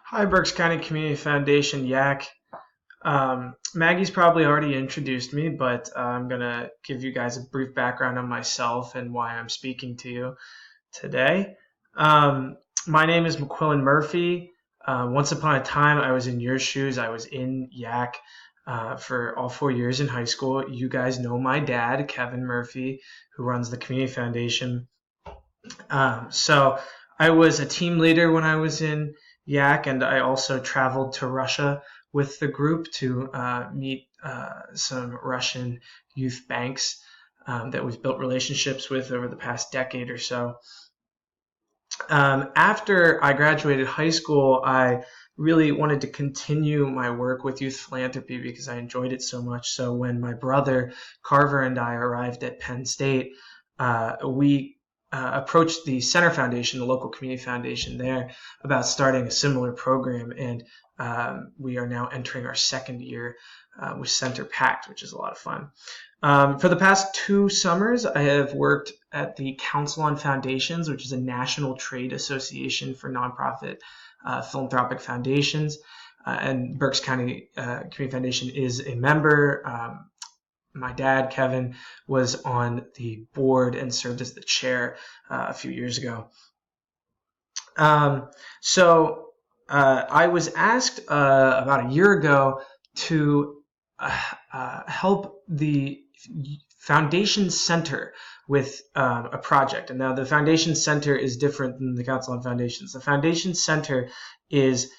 Hi, Berks County Community Foundation, YAC. Maggie's probably already introduced me, but I'm going to give you guys a brief background on myself and why I'm speaking to you today. My name is McQ Murphy. Once upon a time, I was in your shoes. I was in YAC for all 4 years in high school. You guys know my dad, Kevin Murphy, who runs the Community Foundation. So I was a team leader when I was in YAC, and I also traveled to Russia with the group to meet some Russian youth banks that we've built relationships with over the past decade or so. After I graduated high school, I really wanted to continue my work with youth philanthropy because I enjoyed it so much. So when my brother Carver and I arrived at Penn State, we approached the Center Foundation, the local community foundation there, about starting a similar program, and we are now entering our second year with Center Pact, which is a lot of fun. For the past 2 summers, I have worked at the Council on Foundations, which is a national trade association for nonprofit philanthropic foundations, and Berks County Community Foundation is a member. My dad, Kevin, was on the board and served as the chair a few years ago. So I was asked about a year ago to help the Foundation Center with a project. And now the Foundation Center is different than the Council on Foundations. The Foundation Center is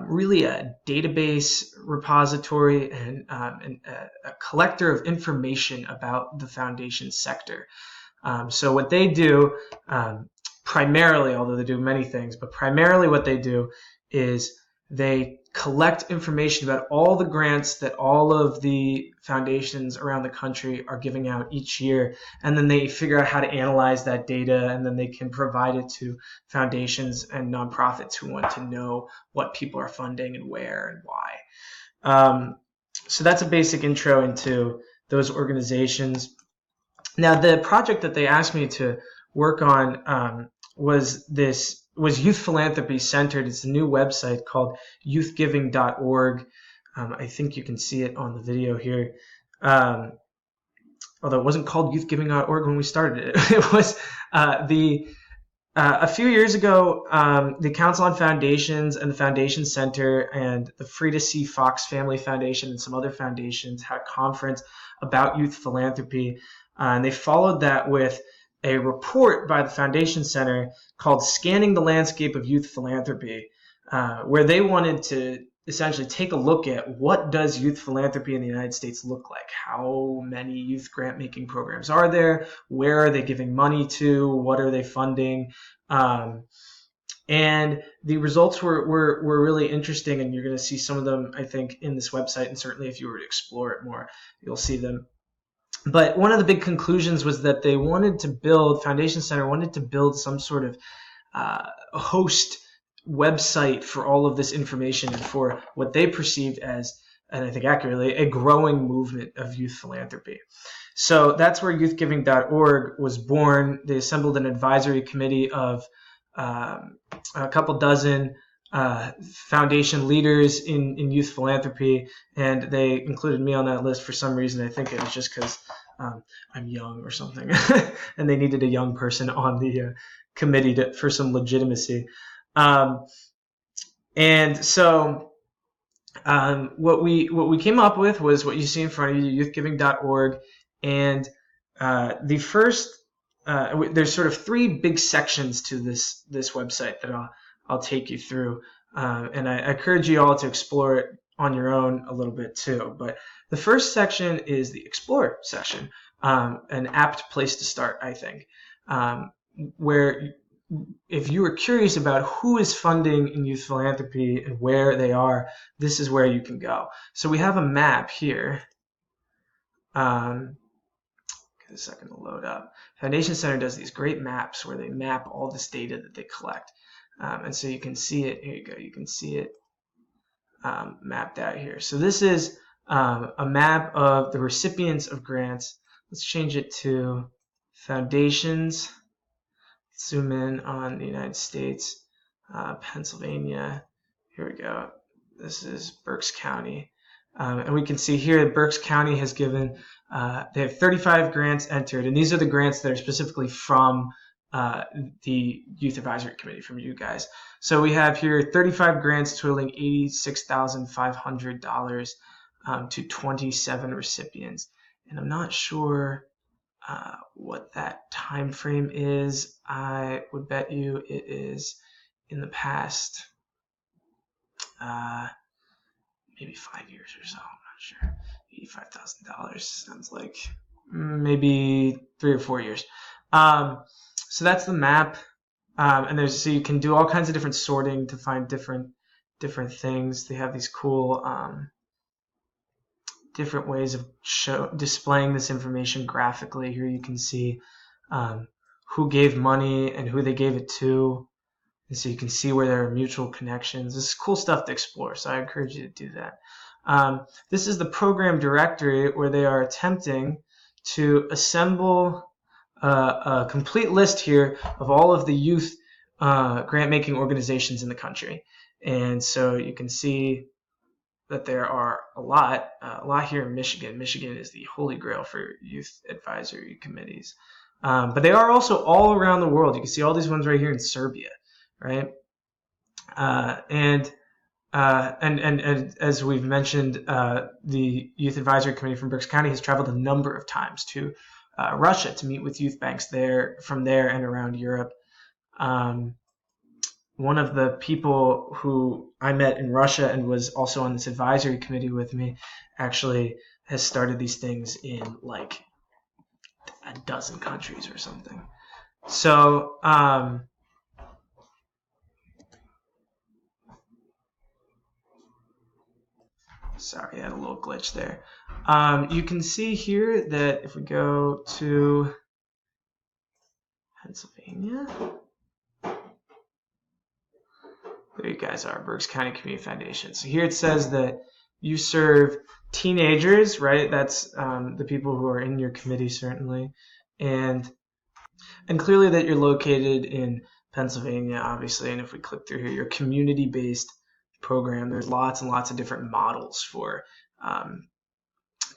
really a database repository and a collector of information about the foundation sector. So what they do primarily, although they do many things, but primarily what they do is they collect information about all the grants that all of the foundations around the country are giving out each year, and then they figure out how to analyze that data, and then they can provide it to foundations and nonprofits who want to know what people are funding and where and why. So that's a basic intro into those organizations. Now, the project that they asked me to work on was Youth Philanthropy Centered. It's a new website called youthgiving.org. I think you can see it on the video here. Although it wasn't called youthgiving.org when we started it. It was a few years ago, the Council on Foundations and the Foundation Center and the Frida C. Fox Family Foundation and some other foundations had a conference about youth philanthropy. And they followed that with a report by the Foundation Center called Scanning the Landscape of Youth Philanthropy, where they wanted to essentially take a look at what does youth philanthropy in the United States look like? How many youth grant-making programs are there? Where are they giving money to? What are they funding? And the results were really interesting, and you're going to see some of them, I think, in this website, and certainly if you were to explore it more, you'll see them. But one of the big conclusions was that Foundation Center wanted to build some sort of host website for all of this information and for what they perceived as, and I think accurately, a growing movement of youth philanthropy. So that's where youthgiving.org was born. They assembled an advisory committee of a couple dozen foundation leaders in youth philanthropy, and they included me on that list for some reason. I think it was just because I'm young or something, and they needed a young person on the committee for some legitimacy. And so what we came up with was what you see in front of you, youthgiving.org, and the first there's sort of 3 big sections to this website that I'll take you through, and I encourage you all to explore it on your own a little bit too. But the first section is the Explore section, an apt place to start, I think, where if you are curious about who is funding in youth philanthropy and where they are, this is where you can go. So we have a map here. Give it a second to load up. Foundation Center does these great maps where they map all this data that they collect. And so you can see it. Here you go. You can see it mapped out here. So this is a map of the recipients of grants. Let's change it to foundations. Zoom in on the United States, Pennsylvania. here we go. This is Berks County. And we can see here that Berks County has given, they have 35 grants entered, and these are the grants that are specifically from the Youth Advisory Committee, from you guys. So we have here 35 grants totaling $86,500 to 27 recipients. And I'm not sure what that time frame is. I would bet you it is in the past maybe 5 years or so. I'm not sure. $85,000 sounds like maybe 3 or 4 years. So that's the map, and so you can do all kinds of different sorting to find different things. They have these cool different ways of displaying this information graphically. Here you can see who gave money and who they gave it to. And so you can see where there are mutual connections. This is cool stuff to explore, so I encourage you to do that. This is the program directory where they are attempting to assemble a complete list here of all of the youth grant-making organizations in the country. And so you can see that there are a lot here in Michigan. Michigan is the holy grail for youth advisory committees. But they are also all around the world. You can see all these ones right here in Serbia. Right, and as we've mentioned, the Youth Advisory Committee from Berks County has traveled a number of times to Russia to meet with youth banks from there and around Europe. One of the people who I met in Russia and was also on this advisory committee with me actually has started these things in like a dozen countries or something. So sorry, I had a little glitch there. You can see here that if we go to Pennsylvania, there you guys are, Berks County Community Foundation. So here it says that you serve teenagers, right? That's the people who are in your committee, certainly. And clearly that you're located in Pennsylvania, obviously. And if we click through here, you're community-based program. There's lots and lots of different models for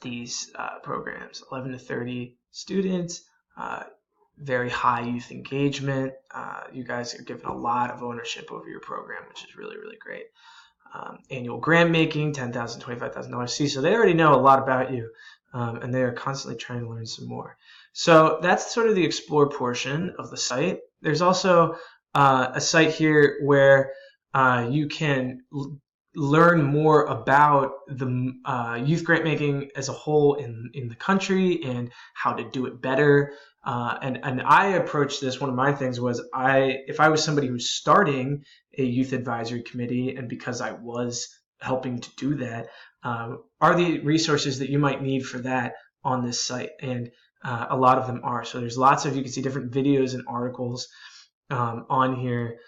these programs. 11 to 30 students, very high youth engagement. You guys are given a lot of ownership over your program, which is really, really great. Annual grant making, $10,000, $25,000. See, so they already know a lot about you, and they are constantly trying to learn some more. So that's sort of the explore portion of the site. There's also a site here where you can learn more about the youth grant making as a whole in the country and how to do it better. And I approached this, one of my things was if I was somebody who's starting a youth advisory committee, and because I was helping to do that, are the resources that you might need for that on this site. And a lot of them are. So there's lots of, you can see different videos and articles on here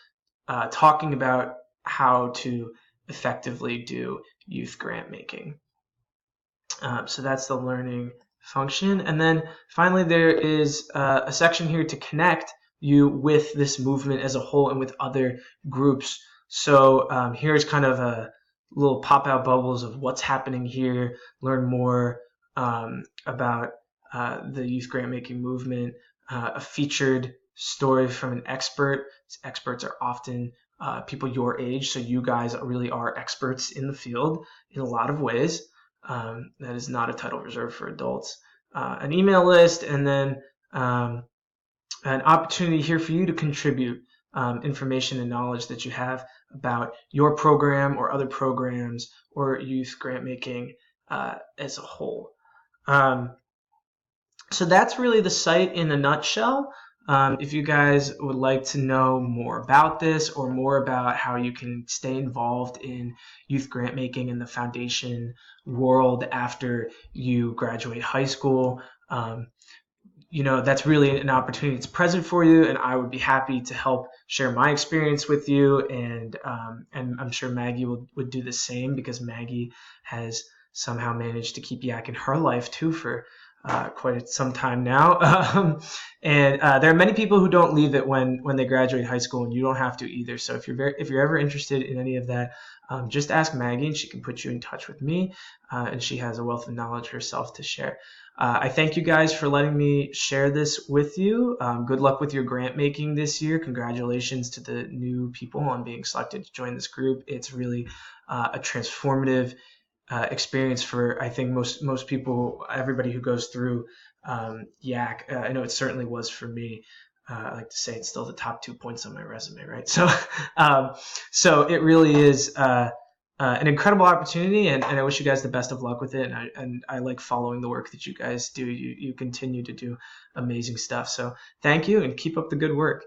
talking about how to effectively do youth grant making. So that's the learning function. And then finally, there is a section here to connect you with this movement as a whole and with other groups. So here's kind of a little pop-out bubbles of what's happening here, learn more about the youth grant making movement, a featured story from an expert. Experts are often people your age, so you guys really are experts in the field in a lot of ways. That is not a title reserved for adults. An email list, and then an opportunity here for you to contribute information and knowledge that you have about your program or other programs or youth grant making as a whole. So that's really the site in a nutshell. If you guys would like to know more about this or more about how you can stay involved in youth grant making in the foundation world after you graduate high school, that's really an opportunity that's present for you, and I would be happy to help share my experience with you, and I'm sure Maggie would do the same, because Maggie has somehow managed to keep YAC in her life too for quite some time now. And there are many people who don't leave it when they graduate high school, and you don't have to either. So if you're ever interested in any of that, just ask Maggie, and she can put you in touch with me. And she has a wealth of knowledge herself to share. I thank you guys for letting me share this with you. Good luck with your grant making this year. Congratulations to the new people on being selected to join this group. It's really a transformative experience for, I think, most people, everybody who goes through YAC. I know it certainly was for me. I like to say it's still the top 2 points on my resume, right? So, so it really is an incredible opportunity, and I wish you guys the best of luck with it. And I like following the work that you guys do. You continue to do amazing stuff. So thank you, and keep up the good work.